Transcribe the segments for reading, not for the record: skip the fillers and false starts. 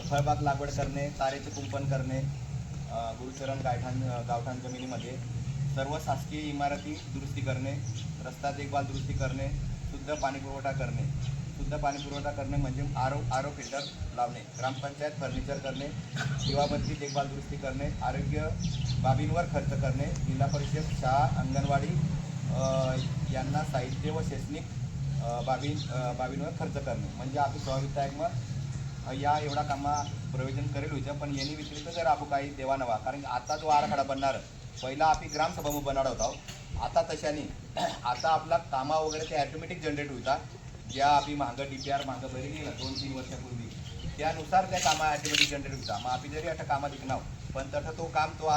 फळबाग लागवड करणे, तारेचे कुंपण करणे, गुरुचरण गावठाण जमिनीमध्ये सर्व शासकीय इमारती दुरुस्ती करणे, रस्ता देखभाल दुरुस्ती करणे, शुद्ध पाणीपुरवठा करणे. शुद्ध पाणीपुरवठा करणे म्हणजे आरो फिल्टर लावणे, ग्रामपंचायत फर्निचर करणे, दिवाबत्ती देखभाल दुरुस्ती करणे, आरोग्य बाबींवर खर्च करणे, जिल्हा परिषद शाळा अंगणवाडी यांना साहित्य व शैक्षणिक बाबींवर खर्च करणे. म्हणजे आपली सहविधायक मग या एवढा कामा प्रयोजन करेल होतं. पण यांनी व्यतिरिक्त जर आपण काही देवा नवा, कारण आता जो आराखडा बनणार पहिला आपली ग्रामसभा बनवत होता, आता तशाने आता आपला कामा वगैरे ते ॲटोमॅटिक जनरेट होता. ज्या आपली मागं DPR मागं बरी गेला 2-3 वर्षापूर्वी, त्यानुसार त्या कामा ॲटोमॅटिक जनरेट होता. मग आपण जरी आता कामात दिखनाव पण तसं तो काम तो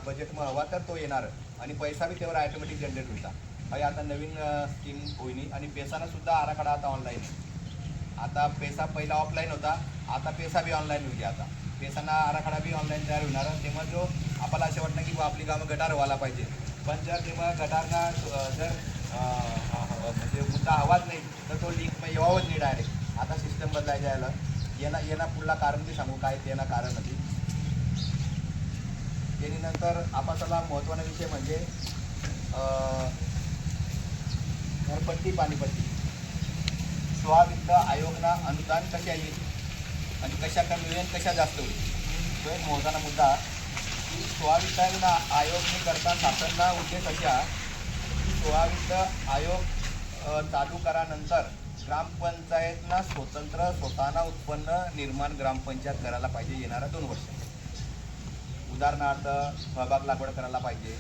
बजेटमध्ये हवा तर तो येणार आणि पैसा बी तेवढा ॲटोमॅटिक जनरेट होता. हे आता नवीन स्कीम होईनी. आणि पेसानं सुद्धा आराखडा आता ऑनलाईन. आता पैसा पहिला ऑफलाईन होता, आता पैसा बी ऑनलाईन होईल. आता पैसाना आराखडा बी ऑनलाईन तयार होणार. तेव्हा जो आपल्याला असं वाटतं की आपली कामं गटार व्हायला पाहिजे, पण जर तेव्हा गटारना जर म्हणजे मुद्दा हवाच नाही तर तो लिंक येवावंच नाही डायरेक्ट. आता सिस्टम बदलायचं याला येणं पुढला कारण बी सांगू काय ते ना कारण नाही. त्यानंतर आपल्याला महत्त्वाचा विषय म्हणजे घरपट्टी पाणीपट्टी. स्वावित्त आयोगना अनुदान कशा येईल आणि कशा कमी होईल, कशा जास्त होईल, तो एक महत्त्वाचा मुद्दा. की स्वावित्त आयोगने करता शासनना उद्देश अशा की स्वावित्त आयोग चालू करानंतर ग्रामपंचायतना स्वतःना उत्पन्न निर्माण ग्रामपंचायत करायला पाहिजे येणाऱ्या 2 वर्ष. उदाहरणार्थ फळबाग लागवड करायला पाहिजे,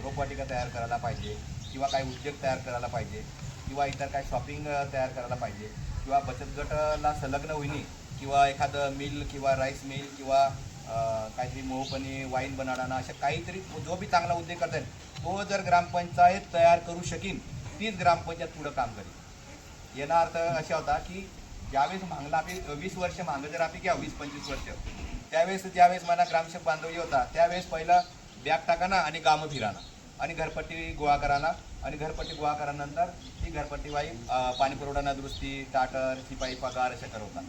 रोपवाटिका तयार करायला पाहिजे, किंवा काही उद्योग तयार करायला पाहिजे, किंवा इतर काही शॉपिंग तयार करायला पाहिजे, किंवा बचत गटाला संलग्न होईनी, किंवा एखादं मिल किंवा राईस मिल किंवा काहीतरी मोहपणी वाईन बनवणं, अशा काहीतरी जो बी चांगला उद्योग करता येईल तो जर ग्रामपंचायत तयार करू शकीन तीच ग्रामपंचायत पुढं काम करेल. याचा अर्थ असा होता की ज्यावेळेस मागला आपली 20 वर्ष मागं जर आपली घ्या 20-25 वर्ष, ज्यावेळेस मला ग्रामसेवक बांधवी होता त्यावेळेस पहिलं बॅग टाकाना आणि गामं फिराना आणि घरपट्टी गोळा कराना. आणि घरपट्टी गोळा करानंतर ती घरपट्टीवाई पाणीपुरवठा दुरुस्ती, टाटर, शिपाई पगार अशा करवतात.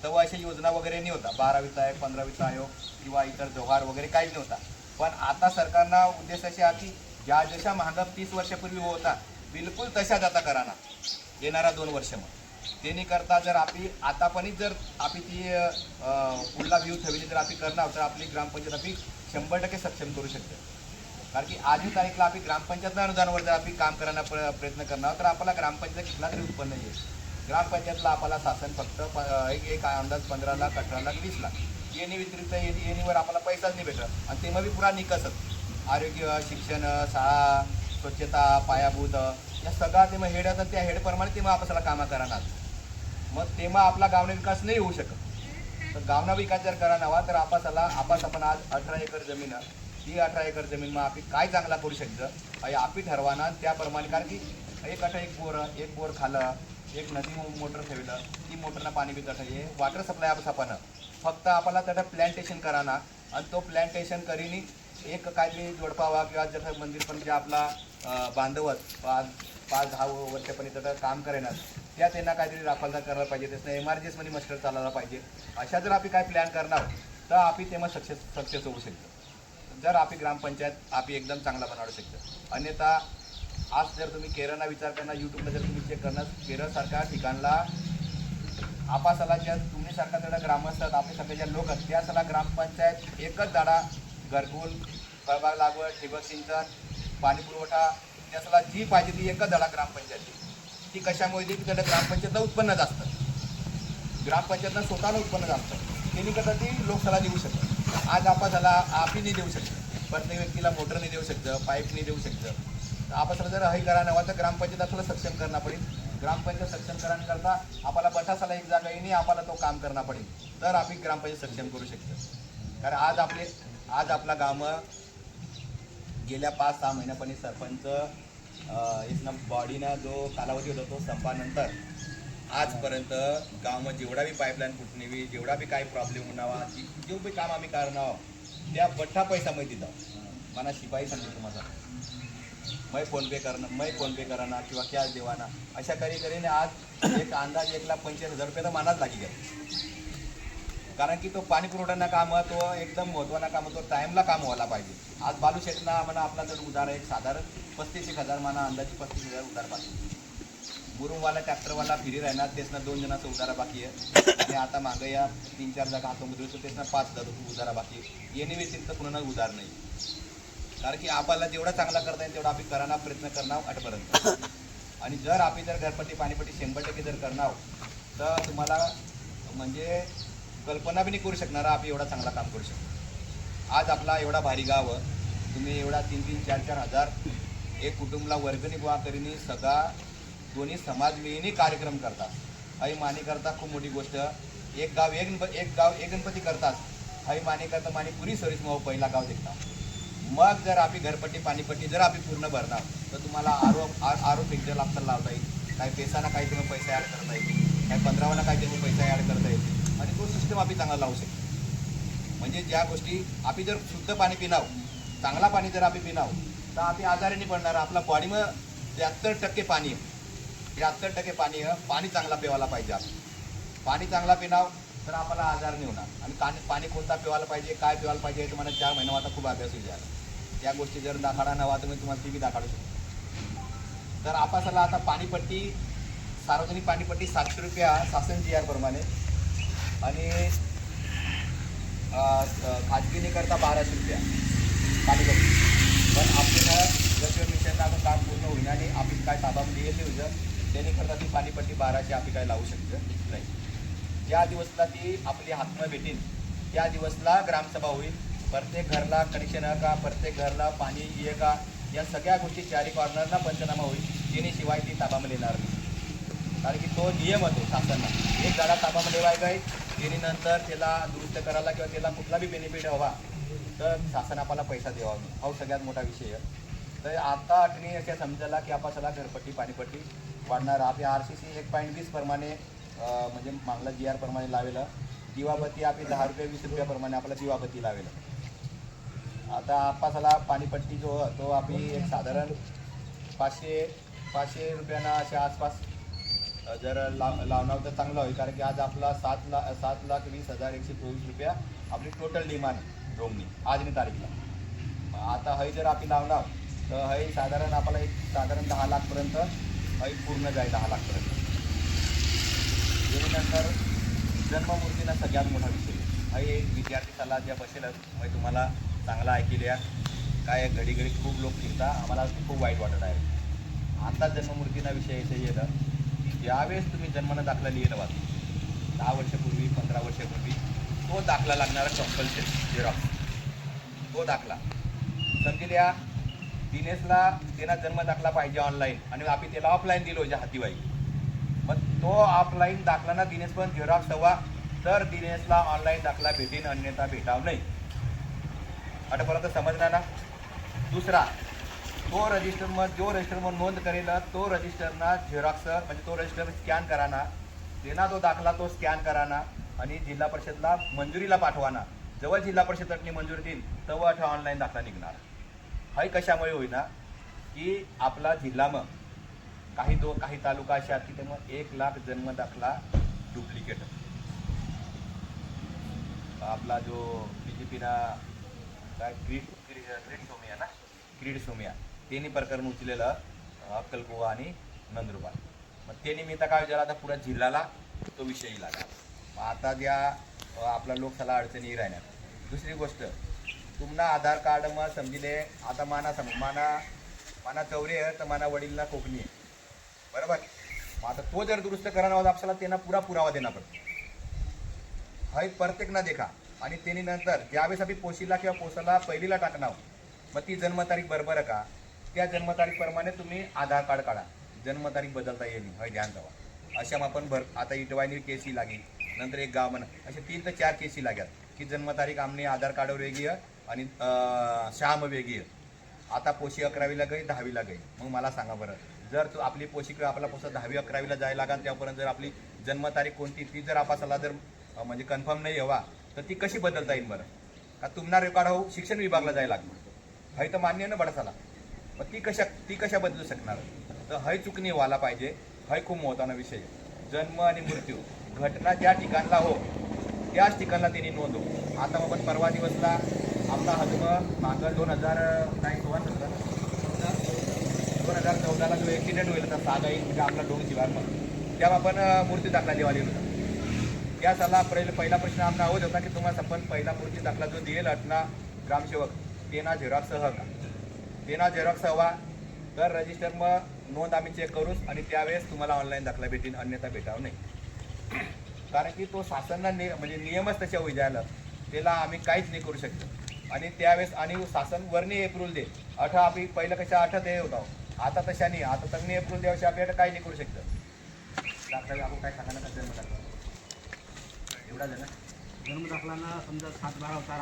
तेव्हा अशा योजना वगैरे नाही होता. 12वीचा आयोग, 15वीचा आयोग किंवा इतर जोहार वगैरे काहीच नव्हता. पण आता सरकारना उद्देश असे आहे की ज्या जशा मागं 30 वर्षापूर्वी होता बिलकुल तशाच आता कराना येणारा 2 वर्ष. मग ते नाही करता जर आपली आतापणच जर आपली ती पुढला व्ह्यू ठेवली जर आपली करणार तर आपली ग्रामपंचायत आपली 100% सक्षम करू शकते. कारण की आजही तारीखला आपली ग्रामपंचायत अनुदानावर जर आपली काम करायला प्रयत्न करणार तर आपल्याला ग्रामपंचायत कुठला तरी उत्पन्न येईल. ग्रामपंचायतला आपल्याला शासन फक्त एक अंदाज 15 लाख, 18 लाख, 20 लाख येणे व्यतिरिक्त येणीवर आपल्याला पैसाच नाही भेटत. आणि तेव्हा बी पुरा निकसच आरोग्य, शिक्षण, शाळा, स्वच्छता, पायाभूत या सगळा तेव्हा हेड येतात. त्या हेडप्रमाणे तेव्हा आपल्याला कामं करणार. मग तेव्हा आपला गावना विकास नाही होऊ शकत. तर गावना विकास जर करा नवा तर आपण आज 18 एकर जमीन ही 18 एकर जमीन मग आपण काय चांगला करू शकतं आपण ठरवाना त्याप्रमाणे. कारण की एक बोर खालं, एक नदी मोटर ठेवलं, ती मोटरनं पाणी बी हे वॉटर सप्लाय आपण फक्त आपल्याला त्याला प्लॅन्टेशन कराना. आणि तो प्लॅन्टेशन करीनी एक काहीतरी जोडपावा किंवा जसं मंदिर पण जे आपला बांधवत 5-10 वर्षापर्यंत त्याचं काम करेनार त्या त्यांना काहीतरी राखवालदार करायला पाहिजे, त्याचं एमआरजीएसमध्ये मस्टर चालायला पाहिजे. अशा जर आपण काय प्लॅन करणार तर आपण तेव्हा सक्सेस होऊ शकतो. जर आपली ग्रामपंचायत आपण एकदम चांगला बनवू शकतो. अन्यथा आज जर तुम्ही केरळला विचार करणार, यूट्यूबला जर तुम्ही चेक करणार, केरळसारख्या ठिकाणला आपासाला ज्या तुम्हीसारखा तेवढा ग्रामस्थ आपल्यासारखे ज्या लोक आहेत त्यासाला ग्रामपंचायत एकच दाडा घरकुल, फळबाग लागवड, ठिबक सिंचन, पाणीपुरवठा त्यासाला जी पाहिजे ती एकच दाडा ग्रामपंचायत. ती कशामुळे की त्याला ग्रामपंचायतला उत्पन्न जास्त, ग्रामपंचायतला स्वतःला उत्पन्न जास्त, त्यांनी कसं ती लोकसला देऊ शकतं. आज आपासाला आपी नाही देऊ शकतं, प्रत्येक व्यक्तीला मोटर नाही देऊ शकतं, पाईप नाही देऊ शकतं. तर आपासाला जर हे करा नव्हा तर ग्रामपंचायत आपल्याला सक्षम करणं पडेल. ग्रामपंचायत सक्षम करण्याकरता आपल्याला बठासाला एक जागा येणे आपल्याला तो काम करणं पडेल तर आपण ग्रामपंचायत सक्षम करू शकतो. कारण आज आपला गाव गेल्या 5-6 महिन्यापर्यंत सरपंच इथनं बॉडीनं जो कालावधी होता तो संपानंतर आजपर्यंत गावामध्ये जेवढा बी पाईपलाईन फुटणे, जेवढा बी काही प्रॉब्लेम होणावा, जो बी काम आम्ही करणार त्या बठ्ठा पैसा मी देतो. मला शिपाई सांगतो तुम्हाला मैं फोन पे कराना किंवा कॅश देवाना अशा करीने आज एक अंदाज 1,45,000 रुपये तर मनाच लागी गेला. कारण की तो पाणी पुरवठ्यानं काम तो एकदम महत्त्वानं काम तो टाईमला काम व्हायला पाहिजे. आज बालू शेटना म्हणा आपला जर उधार एक साधारण 35,000 म्हणा अंदाजे 35,000 उधार बाकी. मुरुमवाला ट्रॅक्टरवाला फिरी राहणार त्यासनं 2 जणांचा उधारा बाकी आहे आणि आता मागं या 3-4 जागा हातोमध्ये तर त्यासनं 5,000 उधारा बाकी आहे. येणे व्यतिरिक्त कुणाला उधार नाही. कारण की आपल्याला जेवढा चांगला करता येईल तेवढा आपण करायला प्रयत्न करणार आठपर्यंत. आणि जर आपण जर घरपट्टी पाणीपट्टी 100% जर करणार तर तुम्हाला म्हणजे कल्पना बी नाही करू शकणार आपण एवढा चांगला काम करू शकतो. आज आपला एवढा भारी गाव तुम्ही एवढा 3-3, 4-4 हजार एक कुटुंबला वर्गणी गोळा करीने सगळा दोन्ही समाज मिळून कार्यक्रम करतात. आई मानी करता खूप मोठी गोष्ट. एक गाव एक गणपती करतात. आई मानी करता मानी पुरी सर्विस मग पहिला गाव देखता. मग जर आपली घरपट्टी पाणीपट्टी जर आपली पूर्ण भरणार तर तुम्हाला आरो फिक्चर आपल्याला लावता येईल. काही पैसाना काही तुम्ही पैसे ॲड करता येईल, काही 15वाना काही तुम्ही पैसा ॲड करता येईल आणि तो सिस्टम आपण चांगला लावू शकतो. म्हणजे ज्या गोष्टी आपण जर शुद्ध पाणी पिणाव चांगला पाणी जर आपण पिणाव तर आपण आजारी नाही पडणार. आपला बॉडीमध्ये 73% पाणी आहे. 73% पाणी पाणी चांगला पिवायला पाहिजे. आपण पाणी चांगला पिणाव तर आपल्याला आजार नाही होणार. आणि पाणी कोणता पिवायला पाहिजे काय पिवायला पाहिजे हे तुम्हाला 4 महिना आता खूप अभ्यास होईल. त्या गोष्टी जर दाखवणार नवा तर मी तुम्हाला ती बी दाखवू शकतो. तर आपल्याला आता पाणीपट्टी सार्वजनिक पाणीपट्टी 700 रुपया शासन GR प्रमाणे आणि खाजगीने करता 1200 रुपया पाणीपट्टी. पण आपल्याला जर मिशनला आपण काम पूर्ण होईल आणि आपण काय ताबामध्ये येईल होईल त्याने करता ती पाणीपट्टी 1200 आपण काय लावू शकतो नाही. ज्या दिवसला ती आपली हातनं भेटेल त्या दिवसला ग्रामसभा होईल. प्रत्येक घरला कनेक्शन का प्रत्येक घरला पाणी ये का या सगळ्या गोष्टी 4 कॉर्नरला पंचनामा होईल. शिवाय ती ताबामध्ये येणार नाही. कारण की तो नियम होतो शासनाला. एक झाडा ताबामध्ये येवाय काय त्याने नंतर त्याला दुरुस्त करायला किंवा त्याला कुठला बी बेनिफिट हवा तर शासन आपल्याला पैसा द्यावा नाही. हा सगळ्यात मोठा विषय आहे. तर आता आठवणी अशा समजायला की आपल्याला घरपट्टी पाणीपट्टी वाढणार. आपल्या RCC 1.20 प्रमाणे म्हणजे मागला GR प्रमाणे लावेल. दिवाबत्ती आपली 10 रुपये 20 रुपयाप्रमाणे आपला दिवाबत्ती लावेल. आता आपल्याला पाणीपट्टी जो तो आपली एक साधारण 500 रुपयांना अशा आसपास जर लावणार तर चांगलं होईल. कारण की आज आपला 7,20,124 रुपया आपली टोटल डिमांड रोमनी आजनी तारीखला. आता हई जर आपण लावणार तर हई साधारण आपल्याला एक साधारण 10 लाखपर्यंत हई पूर्ण जाईल. 10 लाखपर्यंत. त्यानंतर जन्ममूर्तीला सगळ्यात मोठा विषय हई एक विद्यार्थी सल्ला ज्या बसेलच मग तुम्हाला चांगला ऐकल्या काय घडी खूप लोक फिरता आम्हाला खूप वाईट वाटत आहे. आता जन्ममूर्तीना विषय असं येतं की ज्यावेळेस तुम्ही जन्मानं दाखला लिहिलं वाच 10 वर्षापूर्वी 15 वर्षापूर्वी तो दाखला लागणारा कंपल्सरी झेरॉक्स. तो दाखला समजल्या दिनेशला त्यांना जन्म दाखला पाहिजे ऑनलाईन आणि आपण त्याला ऑफलाईन दिलो ज्या हातीवाई. मग तो ऑफलाईन दाखला ना दिनेश पण झेरॉक्स हवा तर दिनेशला ऑनलाईन दाखला भेटेन अन्यथा भेटाव नाही. आतापर्यंत समजणार ना. दुसरा तो रजिस्टरमध्ये जो रजिस्टरमध्ये नोंद करेल तो रजिस्टरना झेरॉक्स म्हणजे तो रजिस्टर स्कॅन कराना त्यांना तो दाखला तो स्कॅन कराना आणि जिल्हा परिषदला मंजुरीला पाठवाना. जवळ जिल्हा परिषदनी मंजुरी देईल तेव्हा ऑनलाईन दाखला निघणार. हाही कशामुळे होईना की आपला जिल्हा मग काही तालुका असे आहेत की ते मग 1 लाख जन्म दाखला डुप्लिकेट. आपला जो BJPना काय क्रीड सोमिया त्यांनी प्रकरण उचलेलं अक्कलकुवा आणि नंदुरबार. मग ते निमित्त काय विचारलं आता पुऱ्या जिल्ह्याला तो विषयही लागला. मग आता ज्या आपला लोकसला अडचणी राहणार. दुसरी गोष्ट तुम्हाला आधार कार्ड मग समजिले आता माना चौरे आहे तर माना वडीलना कोकणी आहे बरोबर. मग आता तो जर दुरुस्त करायला आपल्याला त्यांना पुरा पुरावा देणार पडतो. हा प्रत्येक ना देखा आणि त्यांनी नंतर ज्यावेळेस आम्ही पोशीला किंवा पोसाला पहिलीला टाकणार मग ती जन्मतारीख बरोबर आहे का त्या जन्मतारीखप्रमाणे तुम्ही आधार कार्ड काढा. जन्मतारीख बदलता येईल हय ध्यान ठेवा. अशा आपण आता इटवायनी केसी लागेल नंतर एक गाव म्हणा असे 3 ते 4 केसी लागतात की जन्मतारीख आमने आधार कार्डवर वेगळी आहे आणि श्याम वेगळी आहे. आता पोशी 11वीला गई 10वीला गई. मग मला सांगा बरं जर तू आपली पोशी किंवा आपला पोसा 10वी 11वीला जायला लागेल त्यापर्यंत जर आपली जन्मतारीख कोणती ती जर आपल्याला जर म्हणजे कन्फर्म नाही हवा तर ती कशी बदलता येईल बरं. का तुम्हाला रेकॉर्ड हो शिक्षण विभागाला जायला लागणार. हय तर मान्य ना बडसाला. मग ती कशा बदलू शकणार. तर हय चुकणी व्हायला पाहिजे. हय खूप महत्त्वाचा विषय. जन्म आणि मृत्यू घटना ज्या ठिकाणला हो त्याच ठिकाणला त्यांनी नोंद हो. आता आपण परवा दिवसला आपला हजम मागं 2014ला जो ॲक्सिडेंट होईल होता 6 गाई म्हणजे आपला डोंग शिवारमध्ये, तेव्हा आपण मूर्ती दाखला देवाला होता. त्या साला पहिला प्रश्न आमचा आवत होता की तुम्हाला आपण पहिला मूर्ती दाखला जो दिलेला ना ग्रामसेवक तेना झेरॉक्स का तेना झेरॉक्स हवा तर रजिस्टर मग नोंद आम्ही चेक करूच आणि त्यावेळेस तुम्हाला ऑनलाईन दाखला भेटेल, अन्यथा भेटावं नाही. कारण की तो शासनाला म्हणजे नियमच तशा होई जायला त्याला आम्ही काहीच नाही करू शकतो. आणि त्यावेळेस आणि शासन वरनी एप्रूव्हल दे आम्ही पहिलं कशा 8 ते होता, आता तशा नाही. आता त्यांनी एप्रूव्हल द्यावशी आपल्याला काही नाही करू शकतं. दाखला आपण काय सांगा ना जन्म दाखला एवढा झाला जन्म दाखलाना समजा 7-12 होता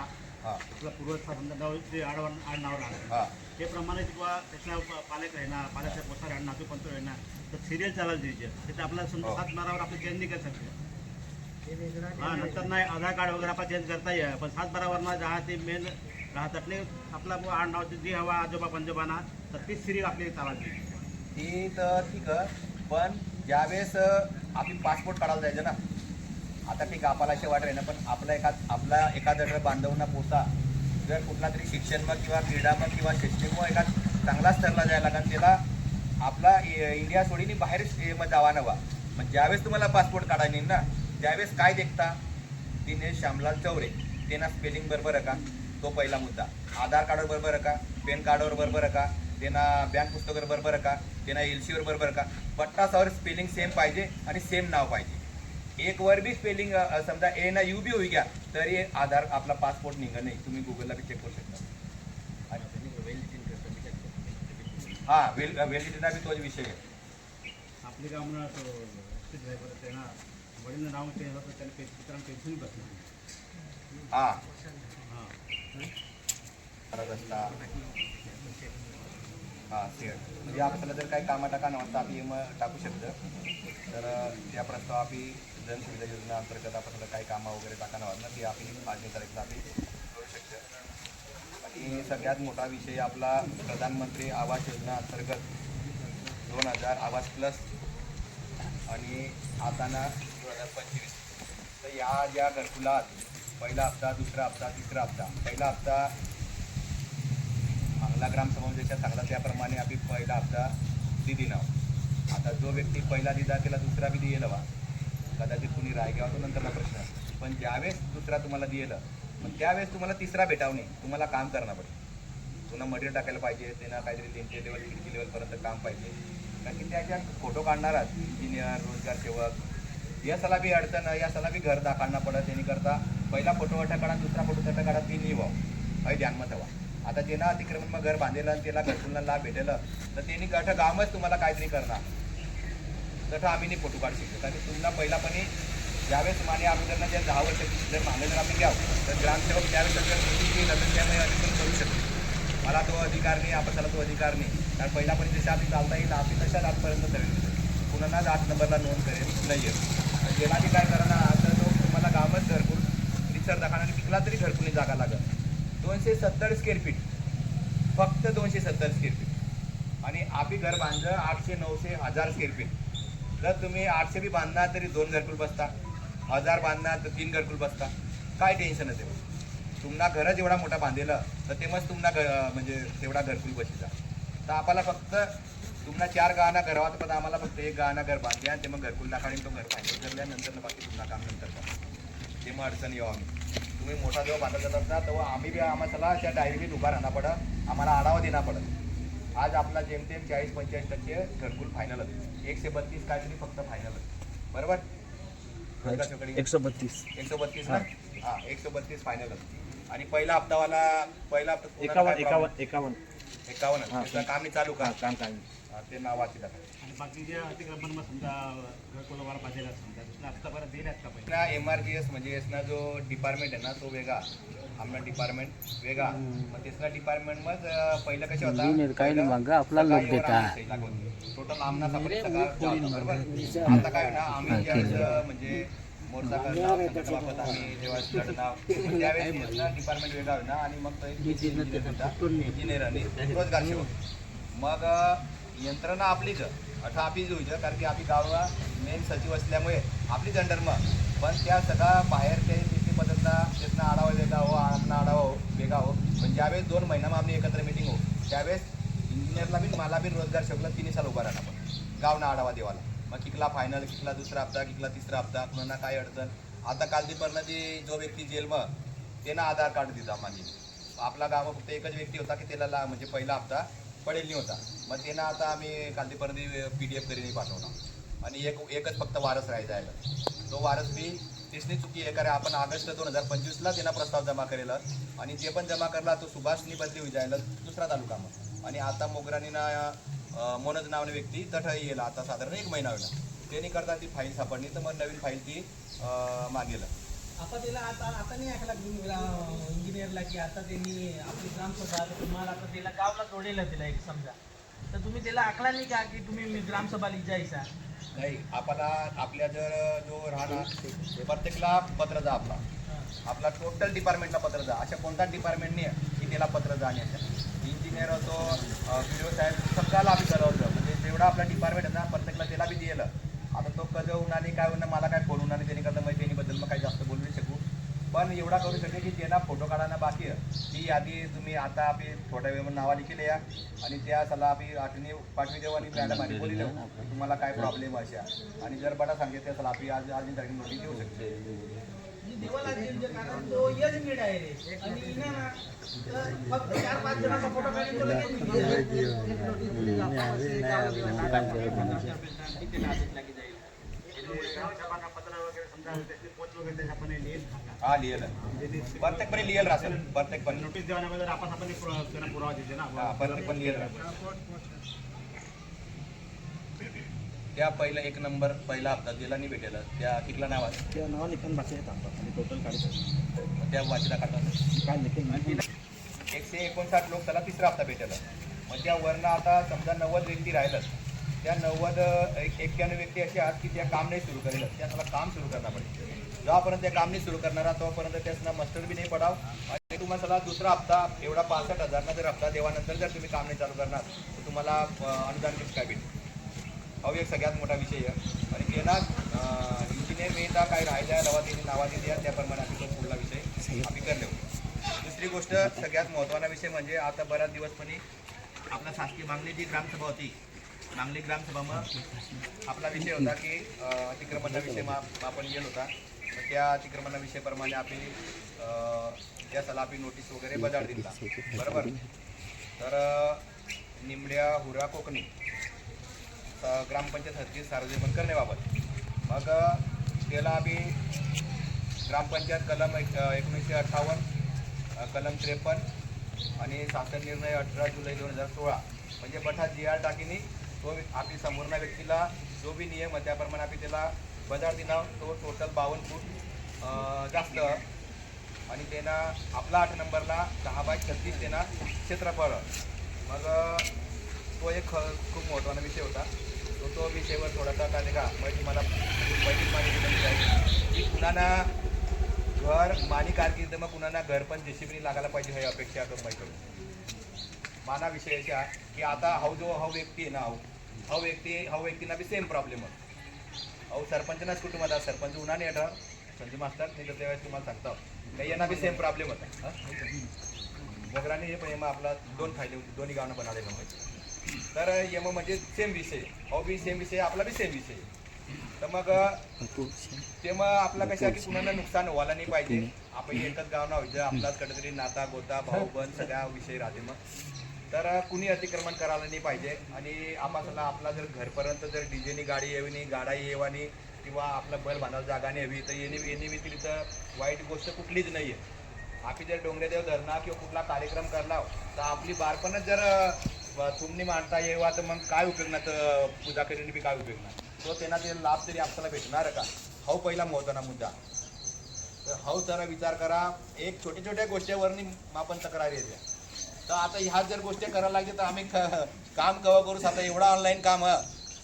हां आपला पूर्वजचा समजा नाव ते आडनाव राहणार हां ते प्रमाणे किंवा त्याच्या पालक राहणार पालकच्या पोस्टार राहणार नातू पंच राहणार तर सिरियल चालायला द्यायचे तिथे आपल्याला समजा 7-12वर आपण चेंज नाही करू शकतो. हां नंतर नाही आधार कार्ड वगैरे आपण चेंज करता येईल पण 7-12वरनं जहा ते मेन राहतात नाही आपला आडनाव जी हवा आजोबा पंजोबांना तर तीच सिरियल आपली चालायची ती तर ठीक आहे. पण ज्यावेळेस आपली पासपोर्ट काढायला जायचं ना, आता ठीक आहे आपल्याला असे वाटत आहे ना, पण आपला एखाद्या बांधवांना पोचा जर कुठला तरी शिक्षण मग किंवा क्रीडा मग किंवा शैक्षणिक मग एका चांगला स्तरला जायला कारण त्याला आपला इंडिया सोडीने बाहेर मग जावा नवा. मग ज्यावेळेस तुम्हाला पासपोर्ट काढायला येईल ना त्यावेळेस काय देखता दिनेश श्यामलाल चौरे त्यांना स्पेलिंग बरोबर आहे का, तो पहिला मुद्दा. आधार कार्डवर बरोबर आहे का, पॅन कार्डवर बरोबर आहे का, त्यांना बँक पुस्तकावर बरोबर आहे का, त्यांना LCवर बरोबर आहे का, पट्टासावर स्पेलिंग सेम पाहिजे आणि सेम नाव पाहिजे. एक वर बी स्पेलिंग समजा ए ना यू बी होई घ्या तरी आधार आपला पासपोर्ट निघा नाही. तुम्ही गुगलला बी चेक करू शकता. हां व्हॅलिडिटीना बी तोच विषय आहे. आपली का म्हणा ड्रायव्हर त्यांना वडील नाव केलं तर त्याला पेन्शन बसणार. हां हां रस्ता हां सेट म्हणजे आपल्याला जर काही कामा टाका नव्हतं आम्ही मग टाकू शकतं. तर त्या प्रस्ताव आम्ही जनसुविधा योजना अंतर्गत आपल्याला काही कामं वगैरे टाका नव्हतं ना ती आपली 5 तारखेला आम्ही करू शकतो. आणि सगळ्यात मोठा विषय आपला प्रधानमंत्री आवास योजना अंतर्गत 2000 आवास प्लस आणि आता ना 2025. तर या घरकुलात पहिला हप्ता, दुसरा हप्ता, तिसरा हप्ता. पहिला हप्ता चांगला ग्रामसमाजाच्या चांगला त्याप्रमाणे आम्ही पहिला हप्ता दिली नाव. आता जो व्यक्ती पहिला दिदा केला दुसरा बी दिला वा कदाचित कुणी रायगाव तो नंतरला प्रश्न असतो. पण ज्यावेळेस दुसरा तुम्हाला दिलं मग त्यावेळेस तुम्हाला तिसरा भेटावं नाही, तुम्हाला काम करणं पडेल. पुन्हा मटेरियल टाकायला पाहिजे, त्यांना काहीतरी 300 लेवल 300 लेवलपर्यंत काम पाहिजे. कारण की त्याच्यात फोटो काढणारात इंजिनियर रोजगार सेवक या साला बी अडचण या साला बी घर काढणं पडत. त्यांनी करता पहिला फोटो अठा काढा दुसरा फोटो त्याच्या काढा ती नाही व्हावं हे ध्यानमध्ये हवा. आता त्यांना अतिक्रमण मग घर बांधलेलं आणि त्याला घरकुलला लाभ भेटेलं तर त्यांनी गठं गावच तुम्हाला काहीतरी करणार तसं आम्ही नाही फोटो काढू शकतो. कारण तुम्हाला पहिलापणे ज्यावेळेस माने अगोदरनं त्या 10 वर्षाची जर मागे जर आम्ही घ्यावं तर ग्रामसेवक त्यावेळेस जर केली तर त्यामुळे अधिकारी करू शकतो. मला तो अधिकार नाही आपल्याला तो अधिकार नाही. कारण पहिल्यापर्यंत जशा आम्ही चालता येईल आम्ही तशाच आजपर्यंत ठरवली पुन्हा 8 नंबरला नोंद करेल नाही आहे. जेव्हा ती काय करणार तर तो तुम्हाला गावच घरकुल रिसर दाखवणार पिकला तरी घरकुली जागा लागत 270 स्क्वेअर फीट फक्त 270 स्क्वेअर फीट. आणि आम्ही घर बांधलं 800, 900, 1000 स्क्वेअर फीट. जर तुम्ही 800 बी बांधणार तरी 2 घरकुल बसता, 1000 बांधणार तर 3 घरकुल बसता. काय टेन्शन आहे तेव्हा तुम्हाला घरच एवढा मोठा बांधलेलं तर तेव्हाच तुम्हाला म्हणजे तेवढा घरकुल बसीचा. तर आपल्याला फक्त तुम्हाला 4 गाणं घर हवा पण आम्हाला फक्त 1 गाणं घर बांधले आणि ते मग घरकुल दाखवणे तो घर फायनल करल्यानंतर बाकी तुम्हाला काम नंतर करा ते मग अडचण येऊ आम्ही. तुम्ही मोठा जेव्हा बांधत जातात ना तेव्हा आम्ही बी आम्हाला त्या डायरीत उभा राहणं पडत, आम्हाला आढावा देणं पडत. आज आपला जेमतेम 40-45% घरकुल फायनल होते. 132 काहीतरी फक्त फायनल होते बरोबर 132 ना हां 132 फायनल होते. आणि पहिला हप्तावाला पहिला हप्ता 51 काम नाही चालू का काम काय ते नाव वाचलं. आणि बाकी जे अतिक्रमण मग समजा घरकुलावर बांधलेला समजा दुसरा हप्ता परत दिलाच का पाहिजे. MRGS म्हणजे यसना जो डिपार्टमेंट आहे ना तो वेगळा आमना डिपार्टमेंट वेगळा. मग तिसरा डिपार्टमेंट मग पहिलं कशा होता टोटल आमना बरोबर. आता काय ना आम्ही ज्यावेळेस म्हणजे मोर्चा करणार आम्ही जेव्हा लढणार त्यावेळेस डिपार्टमेंट वेगळा होईल ना आणि मग तो इंजिनियर आणि रोजगार सेवक मग यंत्रणा आपलीच अठा आपलीच होईचं. कारण की आपली गावा मेन सचिव असल्यामुळे आपलीच अंडर मग पण त्या सगळा बाहेर ते मदतला त्यातनं आढावा देता हो आपला आढावा हो वेगळा हो पण ज्यावेळेस 2 महिना आम्ही एकत्र मिटिंग हो त्यावेळेस इंजिनियरला बी मला बी रोजगार शकलं 3 साल उभा राहणार पण गावना आढावा देवाला मग किकला फायनल किकला दुसरा हप्ता किकला तिसरा हप्ता पुन्हा काय अडचण आता काल दीपरनं ती जो व्यक्ती जेल मग त्यानं आधार कार्ड दिला माझी आपला गाव फक्त एकच व्यक्ती होता की त्याला म्हणजे पहिला हप्ता पडेल नाही होता मग त्यानं आता आम्ही काल दीपरनं PDF करीने पाठवणार आणि एकच फक्त वारस राहायचा आहे तो वारस बी तिसरी चुकी आहे कारण आपण ऑगस्ट 2025ला त्यांना प्रस्ताव जमा करेला आणि ते पण जमा करला तो सुभाषनी बदली होई जायला दुसरा तालुका मग आणि आता मोगरानीना मनोज नावाने व्यक्ती तठ येईल आता साधारण 1 महिना होईल त्यांनी करता ती फाईल सापडली तर मग नवीन फाईल ती मागेल आता त्याला आता नाही ऐकला इंजिनियरला की आता त्यांनी आपली ग्रामसभा तुम्हाला आता त्याला गावला जोडेल तिला एक समजा तर तुम्ही त्याला आखला नाही का की तुम्ही ग्रामसभा जायचा नाही आपला आपल्या जर जो राहणार प्रत्येकला पत्र जा आपला टोटल डिपार्टमेंटला पत्र जा अशा कोणता डिपार्टमेंट नाही की त्याला पत्र जाण्याचं इंजिनियर होतो व्हिडिओ साहेब सगळ्याला आम्ही करवलं म्हणजे जेवढा आपला डिपार्टमेंट आहे ना प्रत्येकला त्याला बी दिलं आता तो कधी उन्हाने काय होणार मला काय फोन होणार त्यांनी करता मग त्यांनीबद्दल मग काही जास्त बोलू नाही शकू पण एवढा करू शकते की ज्यांना फोटो काढायला बाकी आहे ती यादी तुम्ही आता आपली थोड्या वेळ नावा लिखिले या आणि त्या सला आपली आठवणी पाठवी देऊ आणि मॅडम आणि बोली देऊ तुम्हाला काय प्रॉब्लेम अशा आणि जर बडा सांगितलं असेल आपली आज आज तारीख नोटीस देऊ शकते देवाला कारण तो यज मीड आहे रे आणि इना ना फक्त 4-5 जणांचा फोटो काढून तो हा लिहिलं प्रत्येक पण लिहिलं असेल प्रत्येक पण नोटीस देण्यामध्ये आपण पुरावा देते ना प्रत्येक पण लिहिलं त्या पहिला 1 नंबर पहिला हप्ता दिला नाही भेटेल त्या किकला नावात त्या नावा निकन भाषा येतात आणि टोटल काढतात त्या वाचीला काढतात काय निकन 159 लोक त्याला तिसरा हप्ता भेटेल मग त्या वरनं आता समजा 90 व्यक्ती राहिलं त्या 91 व्यक्ती अशी आहेत की त्या काम नाही सुरू करेल त्या त्याला काम सुरू करणार पडेल जेव्हापर्यंत त्या काम नाही सुरू करणार तोपर्यंत त्यासना मस्टर बी नाही पडाव आणि तुम्हाला दुसरा हप्ता एवढा 65,000 जर हप्ता देवानंतर जर तुम्ही काम नाही चालू करणार तर तुम्हाला अनुदान किती काय भेटेल हा एक सगळ्यात मोठा विषय आहे आणि त्यांना इंजिनियर मिळता काय राहिल्या लवा त्यांनी नावा दिली त्याप्रमाणे आम्ही तो पुढला विषय आम्ही करले दुसरी गोष्ट सगळ्यात महत्त्वाचा विषय म्हणजे आता बराच दिवसपणी आपला शासकीय मागणी जी ग्रामसभा होती मागणी ग्रामसभा मग आपला विषय होता की अतिक्रमणा विषय आपण गेलो होता तर त्या अतिक्रमणा विषयाप्रमाणे आपली त्या सला आपली नोटीस वगैरे बजाड दिला बरोबर तर निमड्या हुरा कोकणी ग्रामपंचायत हद्दीत सार्वजनिक करण्याबाबत मग त्याला आम्ही ग्रामपंचायत कलम 1958 कलम 53 आणि शासन निर्णय 18 जुलै 2016 म्हणजे बठा GR टाकीने तो आपली संपूर्ण व्यक्तीला जो बी नियम आहे त्याप्रमाणे आम्ही त्याला बजार दिला तो टोटल 52 फूट जास्त आणि त्यांना आपला 8 नंबरला 10/36 त्यांना क्षेत्रफळ मग तो एक खूप महत्त्वाचा विषय होता तो विषयावर थोडासा काय का मग तुम्हाला पहिलीच माहिती दिली आहे की कुणाला घर मानी कारकीर्द मग कुणाला घर पण जेसीबी लागायला पाहिजे हे अपेक्षा माहिती माना विषय अशा की आता हा व्यक्ती आहे ना हा व्यक्तीना बी सेम प्रॉब्लेम आहे सरपंचनाच कुटुंबात सरपंच उन्हाने येणार संजय मास्तर नाही तर त्यावेळेस तुम्हाला सांगतो काही यांना बी सेम प्रॉब्लेम होता मोगराने हे पण मग आपला 2 फायदे होते दोन्ही गावनं बनाले पाहिजे तर यम म्हणजे सेम विषय बी सेम विषय आपला बी सेम विषय तर मग ते मग आपला कशा की कुणाला नुकसान व्हायला नाही पाहिजे आपण एकच गाव ना व्हायचं आपलाच कटकरी नाता गोता भाऊ बन सगळ्या विषय राहते मग तर कुणी अतिक्रमण करायला नाही पाहिजे आणि आम्हाला आपला जर घरपर्यंत जर डीजेनी गाडी येवी गाडा येवानी किंवा आपला बैल बांधायला जागा नाही हवी तर येणे व्यतिरिक्त वाईट गोष्ट कुठलीच नाही आहे आपली जर डोंगरेदेव धरणा किंवा कुठला कार्यक्रम करला तर आपली बारपणच जर तुमनी मांडता येवा तर मग काय उपयोग ना तर पूजा करीने बी काय उपयोग ना तो त्यांना ते लाभ तरी आपल्याला भेटणार का हा पहिला महत्त्वाचा मुद्दा तर हा जरा विचार करा एक छोट्या छोट्या गोष्टीवरनी आपण तक्रारी येते तर आता ह्या जर गोष्टी करायला लागते तर आम्ही काम कवा करूच आता एवढा ऑनलाईन काम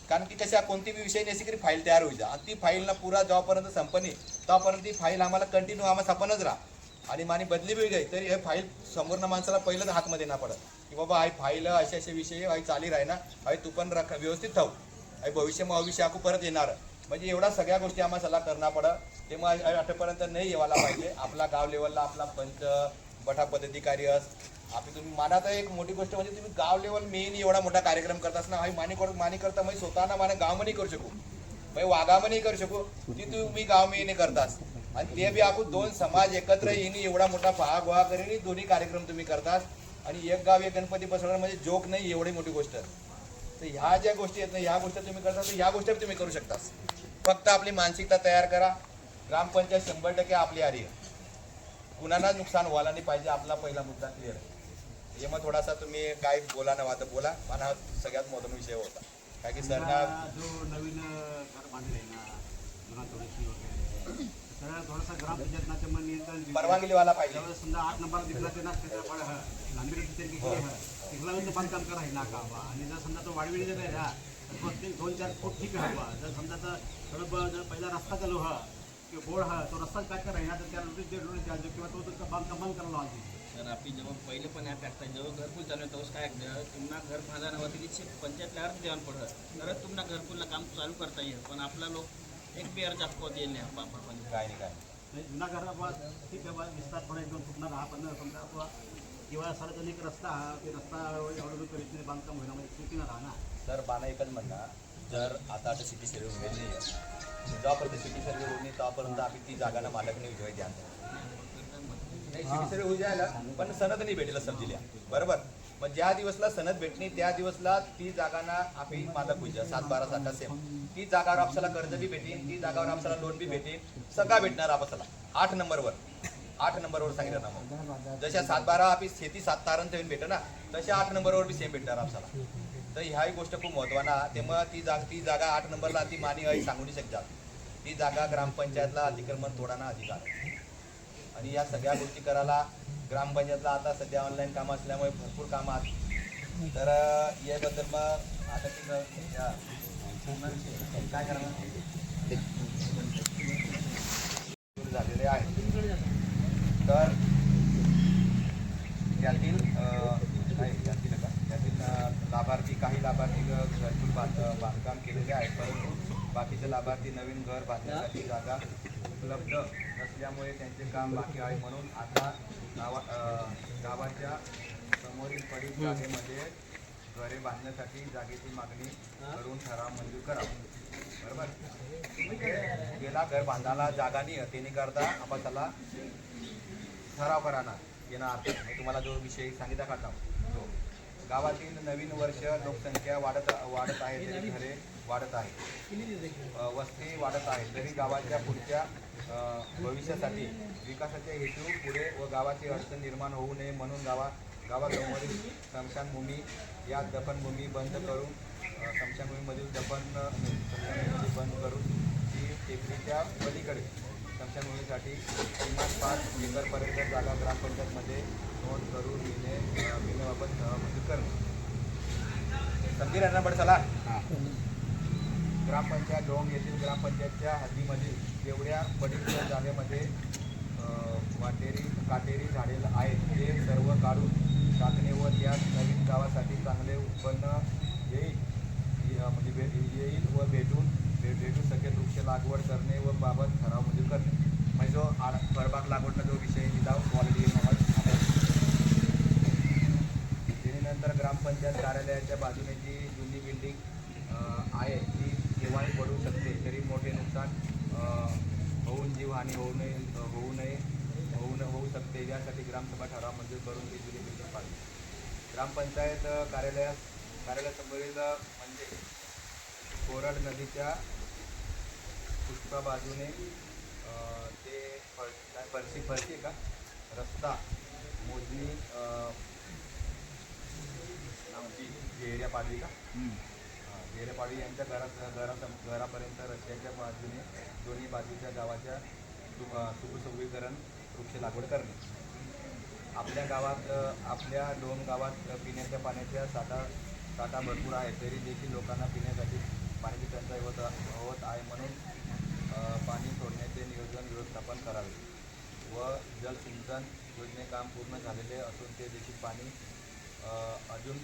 कारण की कशा कोणती बी विषय नसेल फाईल तयार होईल आणि ती फाईलला पुरा जेव्हापर्यंत संपणी तेव्हापर्यंत ती फाईल आम्हाला कंटिन्यू आम्हाला सपनच राहा आणि मानी बदली बी गई तरी हे फाईल समोरनं माणसाला पहिलंच हातमध्ये ना पडत की बाबा हाय फाईल असे विषय हाय चाली राही ना हाय तू पण व्यवस्थित ठेव हाय भविष्य मग अविषय आखू परत येणार म्हणजे एवढा सगळ्या गोष्टी आम्हाला सल्ला करणं पडत ते मग आठपर्यंत नाही येवायला पाहिजे. आपला गाव लेवलला आपला पंच बठा पदाधिकारी आपली तुम्ही माना. तर एक मोठी गोष्ट म्हणजे तुम्ही गाव लेवल मेन एवढा मोठा कार्यक्रम करतास ना, हा मानी करता म्हणजे स्वतःना माने गावमध्ये करू शकू म्हणजे वाघामध्ये करू शकू ती तुम्ही गाव मेने करतास. आणि ते बी आपण 2 समाज एकत्र येईन एवढा मोठा पहा गोळा करीन दोन्ही कार्यक्रम तुम्ही करतास. आणि एक गाव एक गणपती बसवणं म्हणजे जोक नाही, एवढी मोठी गोष्ट. तर ह्या ज्या गोष्टी आहेत ना ह्या गोष्टी तुम्ही करता तर ह्या गोष्टी तुम्ही करू शकतास. फक्त आपली मानसिकता तयार करा. ग्रामपंचायत 100% आपली आली आहे, कुणाला नुकसान व्हायला नाही पाहिजे. आपला पहिला मुद्दा क्लिअर आहे. हे मग थोडासा तुम्ही काय बोला ना वाटतं बोला, पण हा सगळ्यात महत्त्वाचा विषय होता. काय की सरना जो नवीन घर बांधले ना जुना थोडीशी वगैरे तर थोडासा ग्रामपंचायत ना ते नियंत्रण परवानगी लिहायला पाहिजे. त्यावेळेस समजा 8 नंबर दिसला ते ना त्याचा नांदेड तिथला पण काम करा ना का आणि जर समजा तो वाढविणी जर आहे ना तर प्रत्येक 2-4 फूट ठीक आहे बा. जर समजा तर थोडं जर पहिला रस्ता चालू हा किंवा बोर्ड हा तो रस्ता काय करायला तर त्या रोटी चालतो किंवा तो बांधकाम बंद करायला लागते. तर आपली जेव्हा पहिले पण ॲप टाकतात जेव्हा घरकुल चालू आहे तेव्हाच काय तुम्हाला घर बांधा नव्हती की पंचायतला अर्ज देऊन पडत तर तुम्हाला घरकुलला काम चालू करता येईल. पण आपला लोक एक बी अर्ज आपको येईल नाही आपण काय नाही काय नाही जुना घर बा ठीक आहे बा विस्तार थोडा एकदम फुटणार हा पण समजा आपला किंवा सार्वजनिक रस्ता हा ते रस्ता एवढं करीत बांधकाम होईना म्हणजे चुकीनं राहणार. सर बाना एकच म्हणणार जर आता सिटी सर्वे होईल नाही जेव्हापर्यंत सिटी सर्वे होईल नाही तेव्हापर्यंत आम्ही ती जागाना मालक नाही विजय द्या नाही. सिटी सर्वे होऊ जायला पण सनद नाही भेटेल सबजिल्या बरोबर. मग ज्या दिवसला सनद भेटणे त्या दिवसला ती जागाना आम्ही मालक होईल 7-12 सेम. ती जागावर आपल्याला कर्ज बी भेटेल, ती जागावर आपल्याला लोन बी भेटेल, सगळा भेटणार आपल्याला 8 नंबरवर सांगितलं ना. मग जशा 7-12 आपली शेती 7 तारांत भेटत ना तशा 8 नंबरवर बी सेम भेटणार आपल्याला. तर ह्याही गोष्ट खूप महत्त्वाना. तेव्हा ती जागा 8 नंबरला ती मानी आई सांगू नाही शकतात. ती जागा ग्रामपंचायतला अतिक्रमण तोडाना अधिकार आहे. आणि या सगळ्या गोष्टी करायला ग्रामपंचायतला आता सध्या ऑनलाईन कामं असल्यामुळे भरपूर कामं आहेत. तर याबद्दल मग आता ते काय करणार झालेले आहे. तर यातील लाभार्थी काही लाभार्थी घरकुल बांधकाम केलेले आहेत परंतु बाकीचे लाभार्थी नवीन घर बांधण्यासाठी जागा उपलब्ध नसल्यामुळे त्यांचे काम बाकी आहे. म्हणून आता गावाच्या समोरील पडीक जागेमध्ये घरे बांधण्यासाठी जागेची मागणी करून ठराव मंजूर करावा. बरोबर. गेला घर बांधायला जागा नाही त्याने करता आपण त्याला ठराव कराना येणार. तुम्हाला जो विषय सांगितला काढता तो गावातील नवीन वर्ष लोकसंख्या वाढत आहे तरी घरे वाढत आहे, वस्ती वाढत आहे तरी गावाच्या पुढच्या भविष्यासाठी विकासाचे हेतू पुढे व गावाची अडचण निर्माण होऊ नये म्हणून गावासमोरील स्मशानभूमी या दफनभूमी बंद करून स्मशानभूमीमधील स्मशानभूमी बंद करून ती टेकडीच्या पलीकडे स्मशानभूमीसाठी किमान 5 एकरपर्यंत जागा ग्रामपंचायतमध्ये नोंद करून घेण्याबाबत मंजूर करणे. समजी राहणार पड चला. ग्रामपंचायत डोंग येथील ग्रामपंचायतच्या हद्दीमधील जेवढ्या पडीच्या जागेमध्ये काटेरी झाडे आहेत ते सर्व काढून टाकणे व त्या नवीन गावासाठी चांगले उत्पन्न येईल व भेटू शकेल वृक्ष लागवड करणे व बाबत ठराव मंजूर करणे. म्हणजे जो फळबाग लागवडचा जो विषय विदाऊट ऑलरेडी त्यानंतर ग्रामपंचायत कार्यालयाच्या बाजूने जी जुनी बिल्डिंग आहे ती केव्हाही पडू शकते तरी मोठे नुकसान होऊन जीवहानी होऊ शकते. यासाठी ग्रामसभा ठराव मंजूर करून ती जुनी बिल्डिंग पाडली. ग्रामपंचायत कार्यालयासमोरील म्हणजे कोरड नदीच्या पुष्पा बाजूने ते फरशी आहे का रस्ता मोजणी एरिया पाडवी का एरिया पाडवी यांच्या घरापर्यंत रस्त्याच्या बाजूने दोन्ही बाजूच्या गावाच्या सुखसुविधीकरण वृक्ष लागवड करणे. आपल्या 2 गावात पिण्याच्या पाण्याच्या साठा भरपूर आहे तरी देखील लोकांना पिण्यासाठी पाण्याची टंचाई होत आहे. म्हणून पाणी सोडण्याचे नियोजन व्यवस्थापन करावे व जलसिंचन योजने काम पूर्ण झालेले असून ते देखील पाणी अजून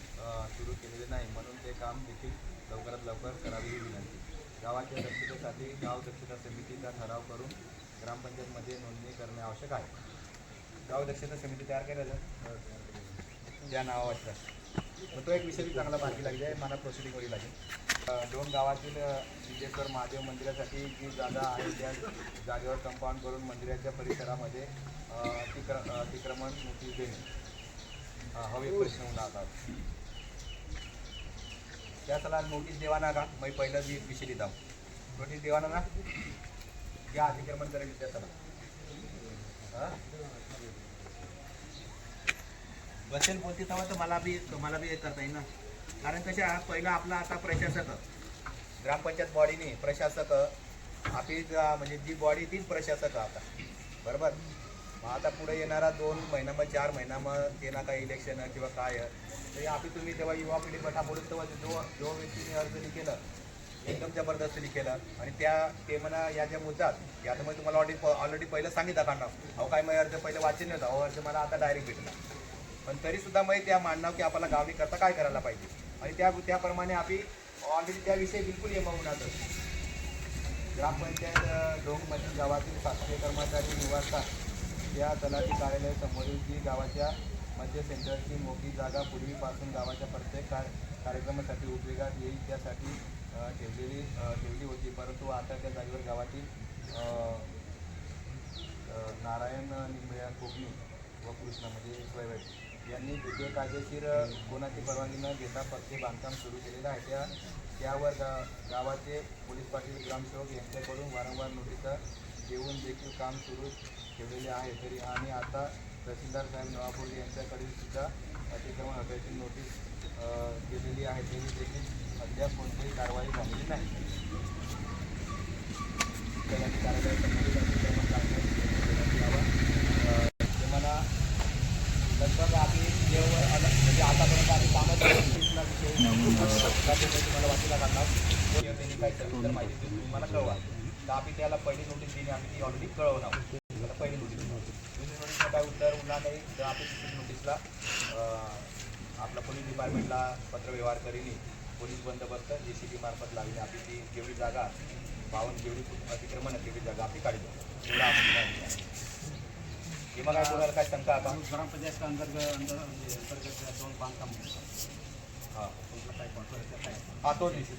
सुरू केलेले नाही म्हणून ते काम देखील लवकरात लवकर करावी ही विनंती. गावाच्या दक्षतेसाठी गाव दक्षता समितीचा ठराव करून ग्रामपंचायतमध्ये नोंदणी करणे आवश्यक आहे. गाव दक्षता समिती तयार करायचं त्या नावावर. मग तो एक विषय चांगला मार्गी लागली आहे. मला प्रोसिडिंग वरी लागेल. 2 गावातील सिद्धेश्वर महादेव मंदिरासाठी जी जागा आहे त्या जागेवर कंपाऊंड करून मंदिराच्या परिसरामध्ये अतिक्रमण नोटीस देणे हवे प्रश्न होऊन राहतात. त्याला नोटीस देवाना का मग पहिलं विषय लिहिता नोटीस देवाना ना क्या अतिक्रमण करेल त्याला बसेल बोलते तेव्हा तर मला बी हे करता येईल ना. कारण कशा पहिलं आपला आता प्रशासक ग्रामपंचायत बॉडीने प्रशासक आपली म्हणजे जी बॉडी तीच प्रशासक आता बरोबर. मग आता पुढे येणारा 2 महिना मग 4 महिना मग ते ना काय इलेक्शन किंवा काय तर आपली तुम्ही तेव्हा युवा पिढी गठा बोलून तेव्हा जो व्यक्तीने अर्ज केलं एकदम जबरदस्त केलं आणि ते म्हणा या ज्या मुद्द्यात आता मग तुम्हाला ऑलरेडी पहिलं सांगितलं काढणार अहो काय मग अर्ज पहिलं वाचन नव्हतं अहो अर्ज मला आता डायरेक्ट भेटला. पण तरीसुद्धा मग त्या मांडणं की आपल्याला गावणी करता काय करायला पाहिजे आणि त्याप्रमाणे आपली ऑलरेडी त्याविषयी बिलकुल येमवूनच ग्रामपंचायत ढोंगमधील गावातील शासकीय कर्मचारी निवासस्थान या तलाठी कार्यालयासमोरील जी गावाच्या मध्य सेंटरची मोठी जागा पूर्वीपासून गावाच्या प्रत्येक कार्यक्रमासाठी उपयोगात येईल त्यासाठी ठेवली होती. परंतु आता त्या जागेवर गावातील नारायण निंबया कोकणी व कृष्ण म्हणजे स्वयं यांनी बेकायदेशीर कोणाची परवानगी न घेता पक्के बांधकाम सुरू केलेलं आहे. त्यावर गावाचे पोलीस पाटील ग्रामसेवक यांच्याकडून वारंवार नोटीस देऊन देखील काम सुरू ठेवलेले आहे. तरी आणि आता तहसीलदार साहेब नवापूर यांच्याकडे सुद्धा अतिक्रमण हटवण्याची नोटीस दिलेली आहे. तरी देखील अद्याप कोणतीही कारवाई झालेली नाही. तलाठी कार्यालयासमोरील अतिक्रमण यावं ते मला लगभग आम्ही म्हणजे आतापर्यंत आम्ही कामच तुम्हाला वाचीला काढणार त्यांनी काय सविस्तर माहिती देऊन तुम्हाला कळवा. तर आम्ही त्याला पहिली नोटीस दिली आम्ही ती ऑलरेडी कळवणार. त्याला पहिली नोटीस दुसरी नोटीसला काय उत्तर उरणार नाही तर आपण दुसरी नोटीसला आपला पोलीस डिपार्टमेंटला पत्रव्यवहार करीने पोलीस बंदोबस्त JCB मार्फत लागली आपली ती जेवढी जागा 52 जेवढी अतिक्रमण आहे तेवढी जागा आपली काढली एवढा आपली किंवा काय कोणाला काय शंका आता ग्रामपंचायत अंतर्गत 2 बांधकाम हां काय हां तोच विषय